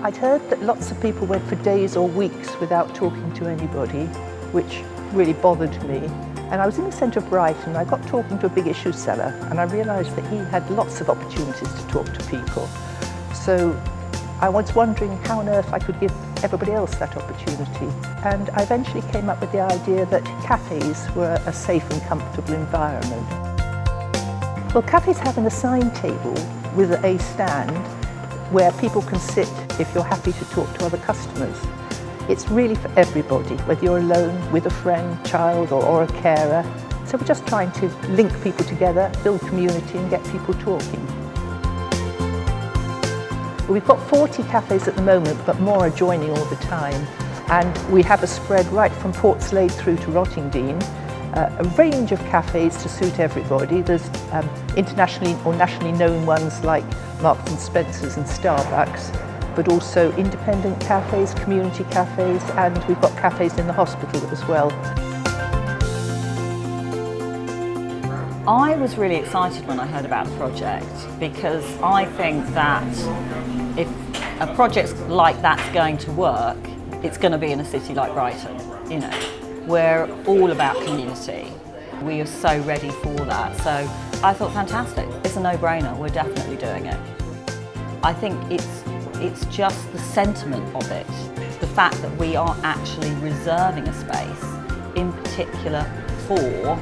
I'd heard that lots of people went for days or weeks without talking to anybody, which really bothered me. And I was in the centre of Brighton, and I got talking to a big issue seller, and I realised that he had lots of opportunities to talk to people. So I was wondering how on earth I could give everybody else that opportunity. And I eventually came up with the idea that cafes were a safe and comfortable environment. Well, cafes have an assigned table with a stand where people can sit if you're happy to talk to other customers. It's really for everybody, whether you're alone, with a friend, child or a carer. So we're just trying to link people together, build community and get people talking. We've got 40 cafes at the moment, but more are joining all the time. And we have a spread right from Portslade through to Rottingdean, a range of cafes to suit everybody. There's internationally or nationally known ones like Marks and Spencer's and Starbucks, but also independent cafes, community cafes, and we've got cafes in the hospital as well. I was really excited when I heard about the project because I think that if a project like that's going to work, it's going to be in a city like Brighton. You know, we're all about community. We are so ready for that. So I thought, fantastic, it's a no-brainer, we're definitely doing it. I think it's just the sentiment of it, the fact that we are actually reserving a space in particular for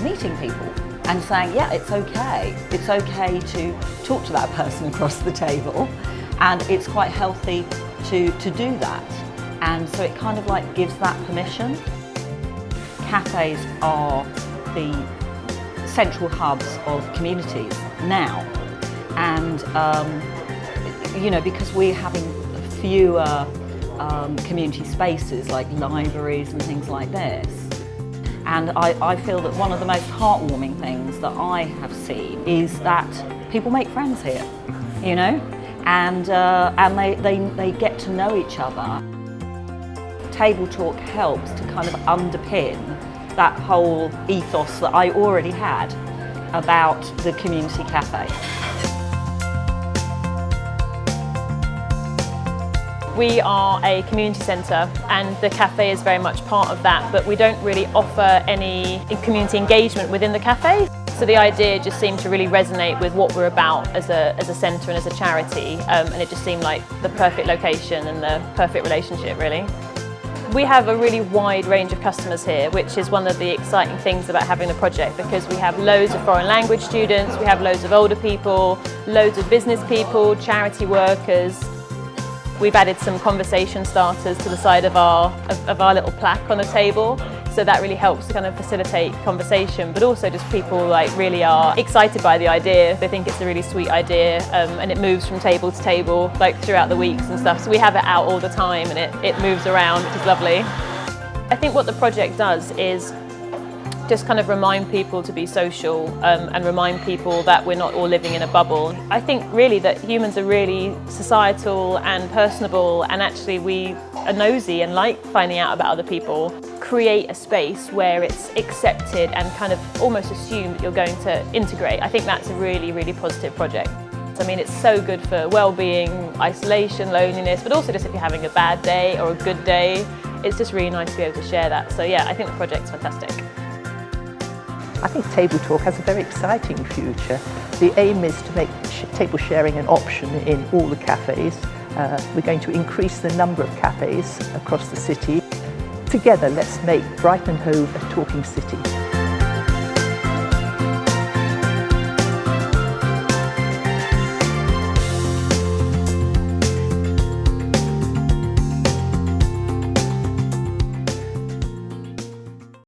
meeting people and saying, yeah, it's okay to talk to that person across the table, and it's quite healthy to do that. And so it kind of like gives that permission. Cafes are the central hubs of communities now, and you know, because we're having fewer community spaces like libraries and things like this. And I feel that one of the most heartwarming things that I have seen is that people make friends here, you know, and they get to know each other. Table talk helps to kind of underpin that whole ethos that I already had about the community cafe. We are a community centre and the cafe is very much part of that, but we don't really offer any community engagement within the cafe. So the idea just seemed to really resonate with what we're about as a centre and as a charity, and it just seemed like the perfect location and the perfect relationship, really. We have a really wide range of customers here, which is one of the exciting things about having the project, because we have loads of foreign language students, we have loads of older people, loads of business people, charity workers. We've added some conversation starters to the side of our little plaque on the table, so that really helps to kind of facilitate conversation, but also just people like really are excited by the idea. They think it's a really sweet idea, and it moves from table to table like throughout the weeks and stuff, so we have it out all the time and it moves around, which is lovely. I think what the project does is just kind of remind people to be social, and remind people that we're not all living in a bubble. I think really that humans are really societal and personable, and actually we are nosy and like finding out about other people. Create a space where it's accepted and kind of almost assume that you're going to integrate. I think that's a really, really positive project. I mean, it's so good for well-being, isolation, loneliness, but also just if you're having a bad day or a good day, it's just really nice to be able to share that. So yeah, I think the project's fantastic. I think table talk has a very exciting future. The aim is to make table sharing an option in all the cafes. We're going to increase the number of cafes across the city. Together, let's make Brighton and Hove a talking city.